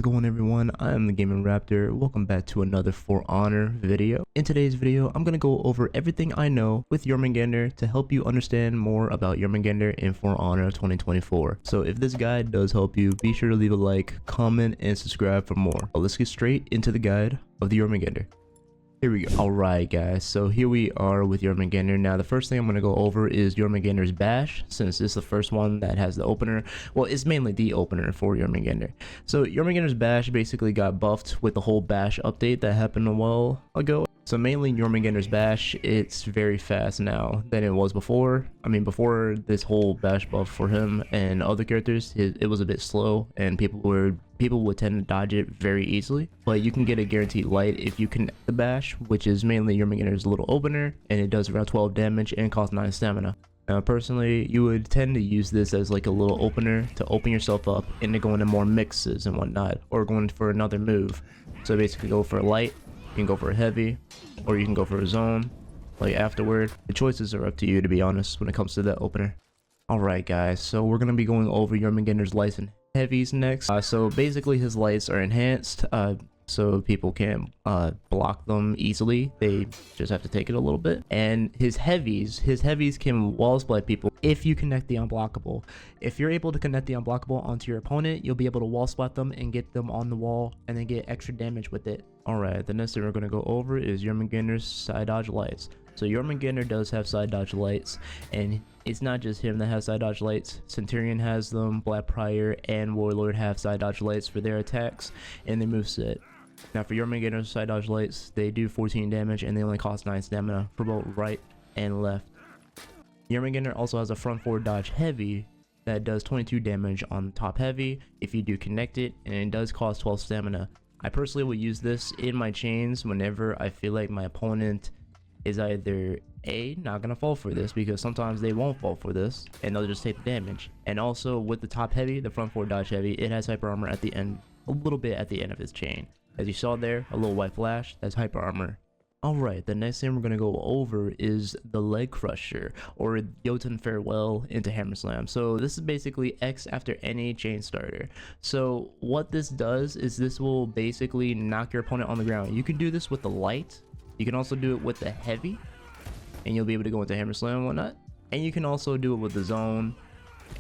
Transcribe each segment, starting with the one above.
it going, everyone? I am the Gaming Raptor. Welcome back to another For Honor video. In today's video, I'm going to go over everything I know with Jormungandr to help you understand more about Jormungandr in For Honor 2024. So if this guide does help you, be sure to leave a like, comment, and subscribe for more. But let's get straight into the guide of the Jormungandr. Here we go. Alright guys, so here we are with Jormungandr. Now the first thing I'm going to go over is Jormungandr's bash, since this is the first one that has the opener. Well, it's mainly the opener for Jormungandr. So Jormungandr's bash basically got buffed with the whole bash update that happened a while ago. So mainly Jormungandr's bash, it's very fast now than it was before. I mean, before this whole bash buff for him and other characters, it was a bit slow and people would tend to dodge it very easily. But you can get a guaranteed light if you connect the bash, which is mainly Jormungandr's little opener, and it does around 12 damage and costs 9 stamina. Now personally, you would tend to use this as like a little opener to open yourself up into going to more mixes and whatnot, or going for another move. So basically go for a light, you can go for a heavy, or you can go for a zone like afterward. The choices are up to you, to be honest, when it comes to that opener. Alright guys, so we're going to be going over Jormungandr's lights and heavies next. So basically his lights are enhanced so people can't block them easily. They just have to take it a little bit. And his heavies can wall split people if you connect the unblockable. If you're able to connect the unblockable onto your opponent, you'll be able to wall split them and get them on the wall and then get extra damage with it. Alright, the next thing we're going to go over is Jormungandr's side dodge lights. So Jormungandr does have side dodge lights, and it's not just him that has side dodge lights. Centurion has them, Black Prior and Warlord have side dodge lights for their attacks and their moveset. Now for Jormungandr's side dodge lights, they do 14 damage and they only cost 9 stamina for both right and left. Jormungandr also has a front forward dodge heavy that does 22 damage on top heavy if you do connect it, and it does cost 12 stamina. I personally will use this in my chains whenever I feel like my opponent is either not gonna fall for this, because sometimes they won't fall for this and they'll just take the damage. And also with the top heavy, the front forward dodge heavy, it has hyper armor at the end, a little bit at the end of his chain. As you saw there, a little white flash, that's hyper armor. Alright, the next thing we're going to go over is the Leg Crusher, or Jotun Farewell into Hammer Slam. So this is basically X after any chain starter. So what this does is this will basically knock your opponent on the ground. You can do this with the light, you can also do it with the heavy, and you'll be able to go into Hammer Slam and whatnot. And you can also do it with the zone,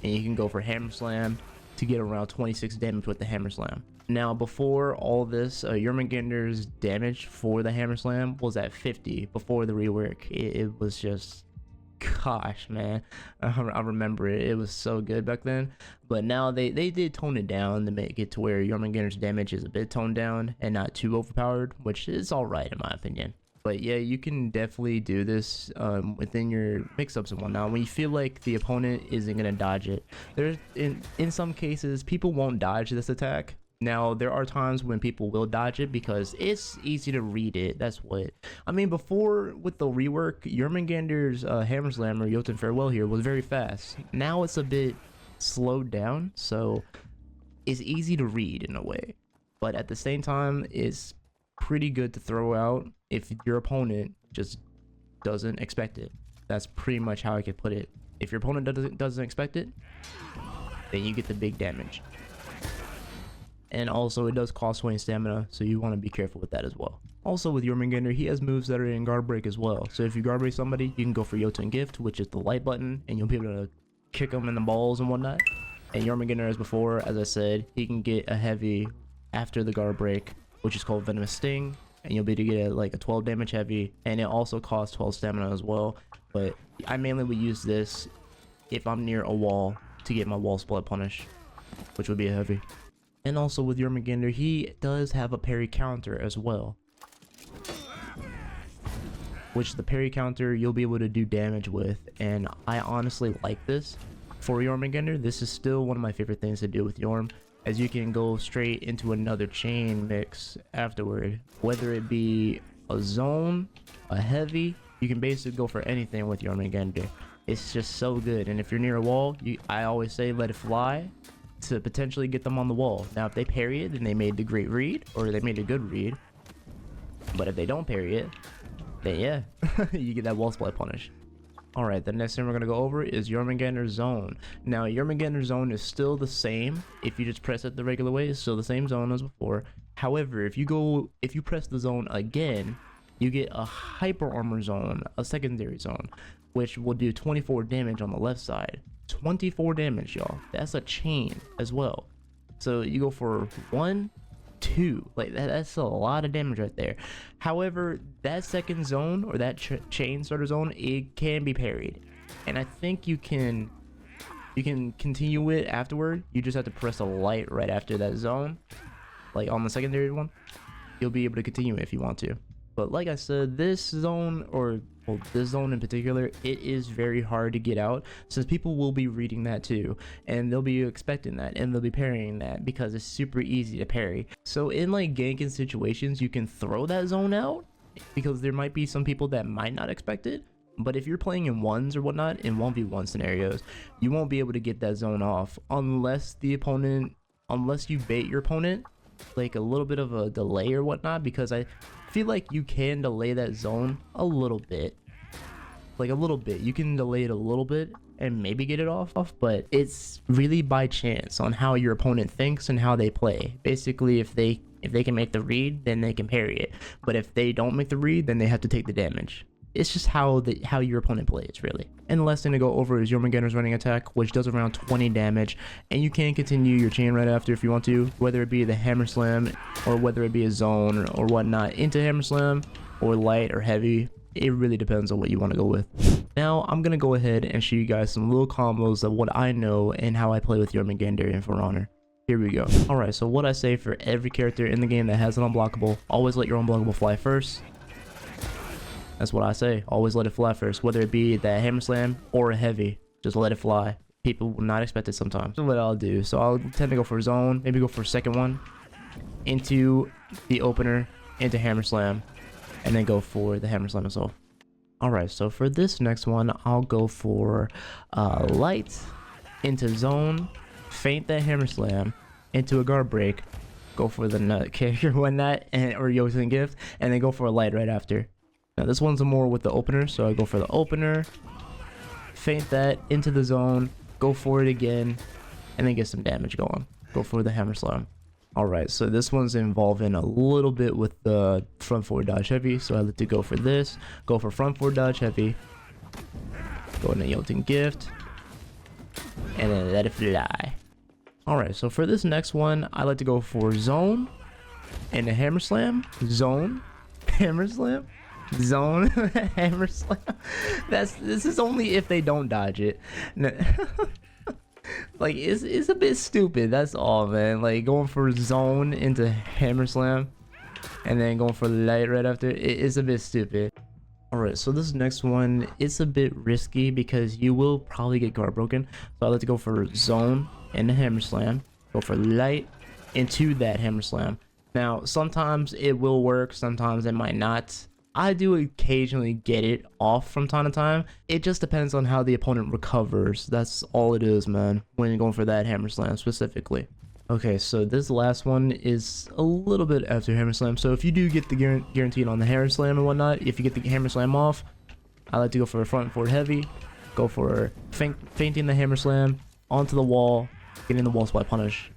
and you can go for Hammer Slam to get around 26 damage with the Hammer Slam. Now before all this, Jormungandr's damage for the Hammer Slam was at 50 before the rework. It was just, gosh man, I remember it. It was so good back then. But now they did tone it down to make it to where Jormungandr's damage is a bit toned down and not too overpowered, which is alright in my opinion. But yeah, you can definitely do this within your mix-ups and whatnot when you feel like the opponent isn't gonna dodge it. There's in some cases people won't dodge this attack. Now there are times when people will dodge it because it's easy to read it. That's what I mean. Before, with the rework, Jormungandr's Hammer Slam or Jotun Farewell here was very fast. Now it's a bit slowed down, so it's easy to read in a way, but at the same time it's pretty good to throw out if your opponent just doesn't expect it. That's pretty much how I could put it. If your opponent doesn't expect it, then you get the big damage. And also it does cost 20 stamina, so you want to be careful with that as well. Also with Jormungandr, he has moves that are in guard break as well. So if you guard break somebody, you can go for Jotun Gift, which is the light button, and you'll be able to kick them in the balls and whatnot. And Jormungandr, as before, as I said, he can get a heavy after the guard break, which is called Venomous Sting, and you'll be able to get like a 12 damage heavy, and it also costs 12 stamina as well. But I mainly would use this if I'm near a wall to get my wall split punish, which would be a heavy. And also with Jormungandr, he does have a parry counter as well, which the parry counter you'll be able to do damage with, and I honestly like this for Jormungandr. This is still one of my favorite things to do with Jorm, as you can go straight into another chain mix afterward, whether it be a zone, a heavy. You can basically go for anything with Jormungandr. It's just so good. And if you're near a wall, I always say let it fly to potentially get them on the wall. Now if they parry it, then they made the great read, or they made a good read. But if they don't parry it, then yeah, you get that wall split punish. Alright, the next thing we're going to go over is Jormungandr zone. Now, Jormungandr zone is still the same. If you just press it the regular way, it's still the same zone as before. However, if you press the zone again, you get a hyper armor zone, a secondary zone, which will do 24 damage on the left side. 24 damage, y'all. That's a chain as well. So you go for 1, 2, like that's a lot of damage right there. However, that second zone or that chain starter zone, it can be parried, and I think you can continue it afterward. You just have to press a light right after that zone, like on the secondary one. You'll be able to continue it if you want to. But like I said, this zone, or well, this zone in particular, it is very hard to get out, since people will be reading that too, and they'll be expecting that, and they'll be parrying that because it's super easy to parry. So in like ganking situations, you can throw that zone out because there might be some people that might not expect it. But if you're playing in ones or whatnot, in 1v1 scenarios, you won't be able to get that zone off unless you bait your opponent like a little bit of a delay or whatnot, because I feel like you can delay that zone a little bit, like a little bit. You can delay it a little bit and maybe get it off, but it's really by chance on how your opponent thinks and how they play. Basically, if they can make the read, then they can parry it, but if they don't make the read, then they have to take the damage. It's just how your opponent plays, really. And the last thing to go over is Jormungandr's running attack, which does around 20 damage, and you can continue your chain right after if you want to, whether it be the hammer slam or whether it be a zone or whatnot into hammer slam or light or heavy. It really depends on what you want to go with. Now I'm gonna go ahead and show you guys some little combos of what I know and how I play with Jormungandr in For Honor. Here we go. Alright, so what I say for every character in the game that has an unblockable: always let your unblockable fly first. That's what I say. Always let it fly first, whether it be that hammer slam or a heavy. Just let it fly. People will not expect it sometimes. So what I'll do, so I'll tend to go for zone, maybe go for a second one, into the opener, into hammer slam, and then go for the hammer slam itself. Alright, so for this next one, I'll go for light, into zone, feint that hammer slam, into a guard break, go for the nut kick or whatnot, or Yosin gift, and then go for a light right after. Now this one's more with the opener, so I go for the opener, feint that into the zone, go for it again, and then get some damage going. Go for the hammer slam. Alright, so this one's involving a little bit with the front forward dodge heavy, so I like to go for this. Go for front forward dodge heavy, go into Yosin gift, and then let it fly. Alright, so for this next one, I like to go for zone, and a hammer slam, zone, hammer slam, zone, hammer slam. This is only if they don't dodge it. Like it's a bit stupid, that's all, man. Like going for zone into hammer slam and then going for light right after, it is a bit stupid. Alright, so this next one, it's a bit risky because you will probably get guard broken, so I like to go for zone and the hammer slam, go for light into that hammer slam. Now sometimes it will work, sometimes it might not. I do occasionally get it off from time to time. It just depends on how the opponent recovers. That's all it is, man, when you're going for that hammer slam specifically. Okay, so this last one is a little bit after hammer slam. So if you do get the guaranteed on the hammer slam and whatnot, if you get the hammer slam off, I like to go for a front forward heavy, go for feinting the hammer slam onto the wall, getting the wall swipe punish.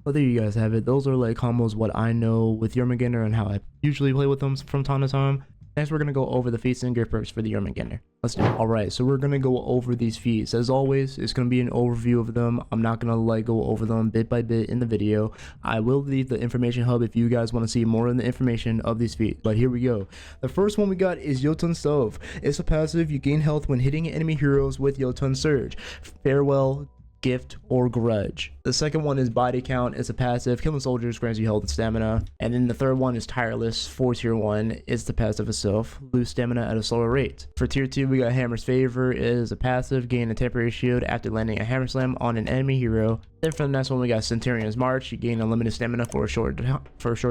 Well, there you guys have it. Those are like combos what I know with Jormungandr and how I usually play with them from time to time. Next, we're going to go over the feats and gear perks for the Jormungandr. Let's do it. Alright, so we're going to go over these feats. As always, it's going to be an overview of them. I'm not going to like go over them bit by bit in the video. I will leave the information hub if you guys want to see more of the information of these feats. But here we go. The first one we got is Jotun Stove. It's a passive. You gain health when hitting enemy heroes with Jotun Surge. Farewell, gift, or grudge. The second one is body count. It's a passive. Killing soldiers grants you health and stamina. And then the third one is tireless. For tier 1, it's the passive itself. Lose stamina at a slower rate. For tier 2, we got hammer's favor. It is a passive. Gain a temporary shield after landing a hammer slam on an enemy hero. Then for the next one, we got Centurion's March. You gain unlimited stamina for a short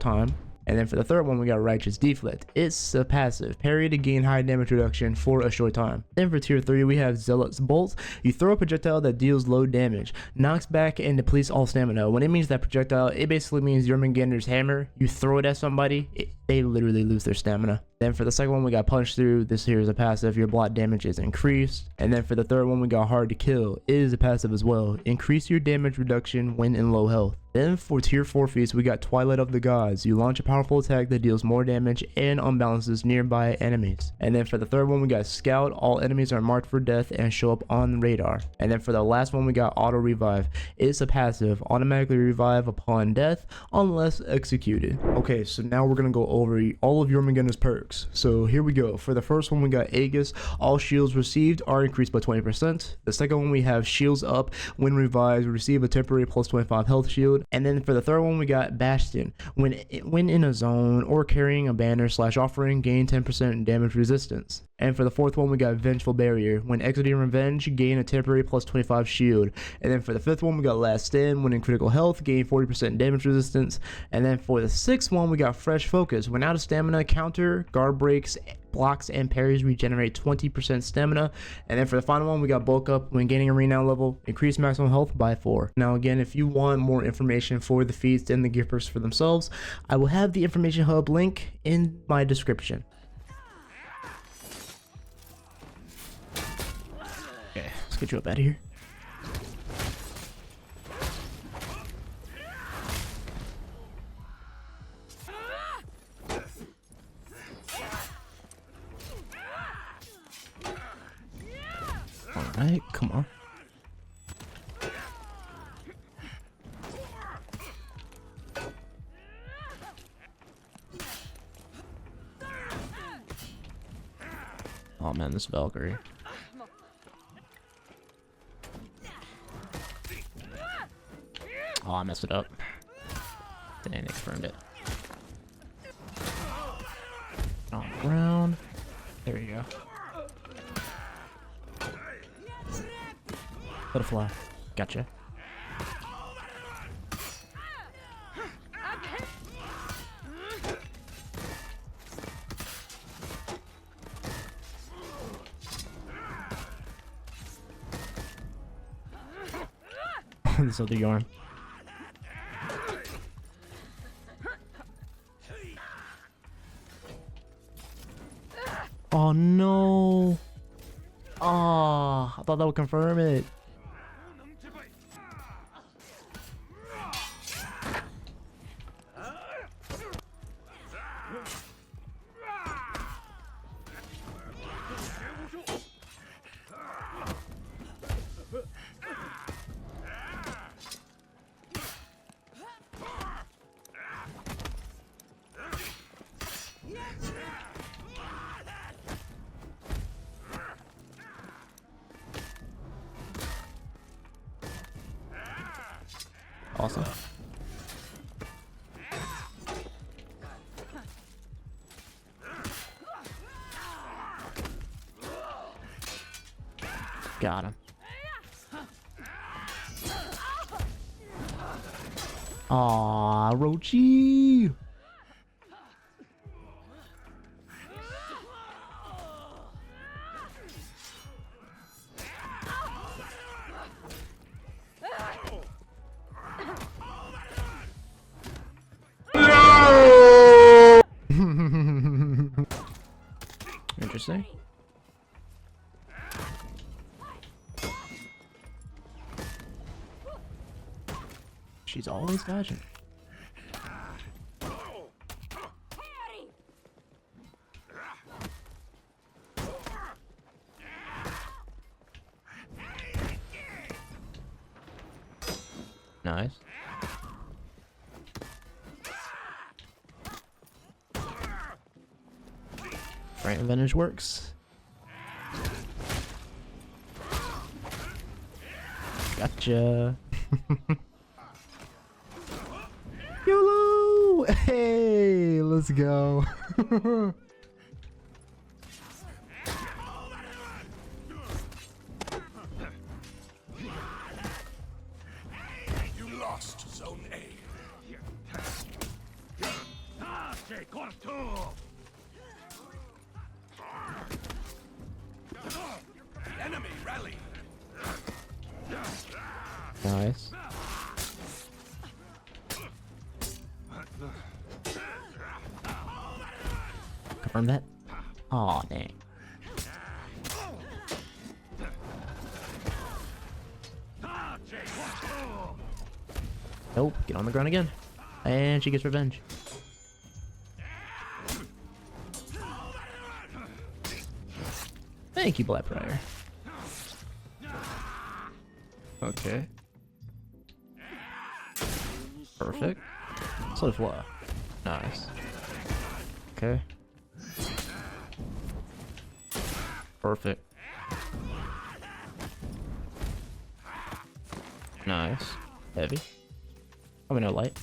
time. And then for the third one, we got Righteous Deflect. It's a passive, parry to gain high damage reduction for a short time. Then for tier 3, we have Zealot's Bolt. You throw a projectile that deals low damage, knocks back and depletes all stamina. When it means that projectile, it basically means Jormungandr's hammer. You throw it at somebody, they literally lose their stamina. Then for the second one, we got Punch Through. This here is a passive. Your block damage is increased. And then for the third one, we got Hard to Kill. It is a passive as well. Increase your damage reduction when in low health. Then for tier 4 feats, we got Twilight of the Gods. You launch a powerful attack that deals more damage and unbalances nearby enemies. And then for the third one, we got Scout. All enemies are marked for death and show up on radar. And then for the last one, we got Auto Revive. It's a passive. Automatically revive upon death unless executed. Okay, so now we're going to go over all of Jormungandr's perks. So here we go. For the first one, we got Aegis. All shields received are increased by 20%. The second one, we have Shields Up. When revived, receive a temporary plus 25 health shield. And then for the third one, we got Bastion. When in a zone or carrying a banner / offering, gain 10% damage resistance. And for the fourth one, we got Vengeful Barrier. When exiting revenge, gain a temporary plus 25 shield. And then for the fifth one, we got Last Stand. When in critical health, gain 40% damage resistance. And then for the sixth one, we got Fresh Focus. When out of stamina, counter, guard breaks, blocks, and parries regenerate 20% stamina. And then for the final one, we got Bulk Up. When gaining a renown level, increase maximum health by 4. Now again, if you want more information for the feats and the gear perks for themselves, I will have the information hub link in my description. Okay, let's get you up out of here. Alright, come on. Oh man, this Valkyrie. Oh, I messed it up. Dang, it confirmed it. On the ground. There you go. Butterfly. Gotcha. This other Jorm. Oh no! Oh, I thought that would confirm it. Awesome. Got him. Aw, Rochi. Interesting. She's always dodging. Nice. Right, advantage works. Gotcha. YOLO! Hey, let's go. You lost Zone A. Enemy rally. Nice. Confirm that. Aw, dang. Nope, get on the ground again. And she gets revenge. Thank you, Blackbriar. Okay. Perfect. So fly. Nice. Okay. Perfect. Nice. Heavy. Probably no light.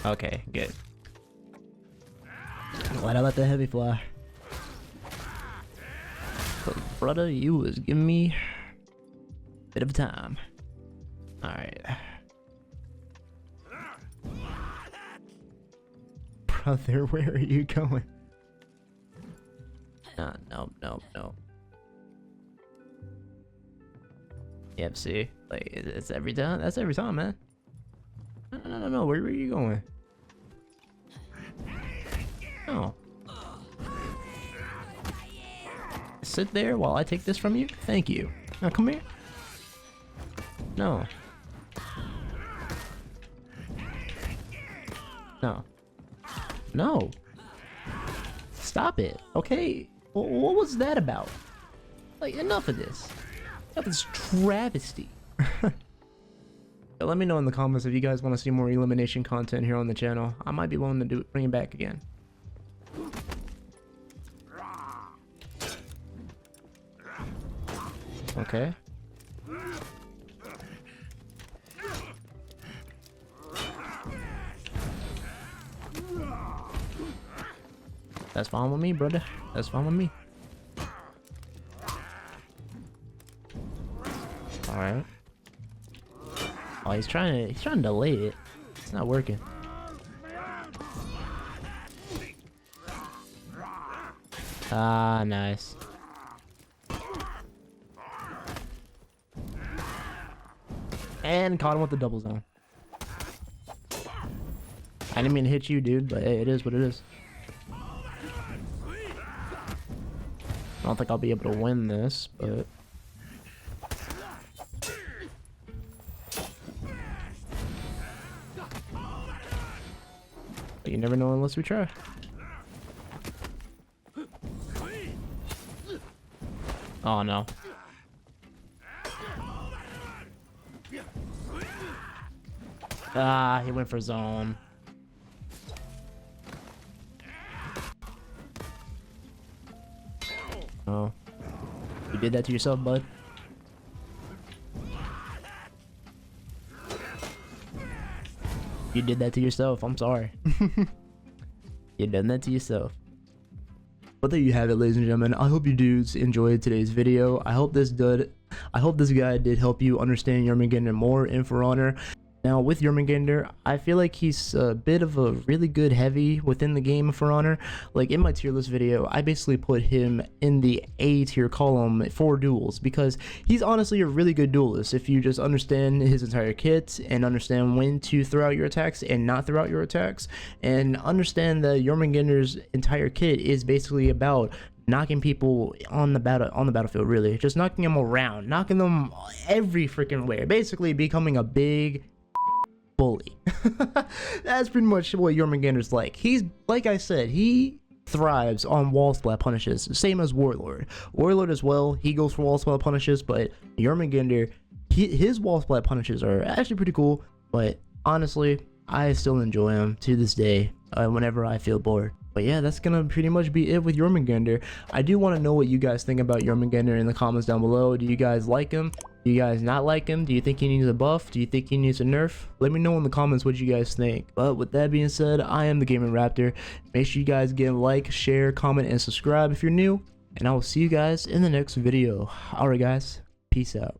Okay, good. Glad I let the heavy fly. But brother, you was giving me a bit of time. Alright. Brother, where are you going? No. Yep, see? Like, it's every time. That's every time, man. No. Where are you going? No. Sit there while I take this from you? Thank you. Now come here. No. No. Stop it. Okay. What was that about? Like, enough of this. Enough of this travesty. Let me know in the comments if you guys want to see more elimination content here on the channel. I might be willing to bring it back again. Okay. That's fine with me, brother. That's fine with me. All right. Oh, he's trying to delay it. It's not working. Ah, nice. And caught him with the double zone. I didn't mean to hit you, dude, but hey, it is what it is. I don't think I'll be able to win this, but... But you never know unless we try. Oh no. Ah, he went for zone. Oh. You did that to yourself, bud. You did that to yourself. I'm sorry. You done that to yourself. But there you have it, ladies and gentlemen. I hope you dudes enjoyed today's video. I hope this guy did help you understand Jormungandr more in For Honor. Now with Jormungandr, I feel like he's a bit of a really good heavy within the game of For Honor. Like in my tier list video, I basically put him in the A tier column for duels because he's honestly a really good duelist if you just understand his entire kit and understand when to throw out your attacks and not throw out your attacks, and understand that Jormungandr's entire kit is basically about knocking people on the battlefield, really just knocking them around, knocking them every freaking way, basically becoming a big bully. That's pretty much what Jormungandr's like. He's, like I said, he thrives on wall splat punishes, same as Warlord as well. He goes for wall splat punishes, but Jormungandr, his wall splat punishes are actually pretty cool, but honestly I still enjoy him to this day whenever I feel bored. But yeah, that's gonna pretty much be it with Jormungandr. I do want to know what you guys think about Jormungandr in the comments down below. Do you guys like him? Do you guys not like him? Do you think he needs a buff? Do you think he needs a nerf? Let me know in the comments what you guys think. But with that being said, I am TheGamingRaptor. Make sure you guys give a like, share, comment, and subscribe if you're new. And I will see you guys in the next video. Alright guys, peace out.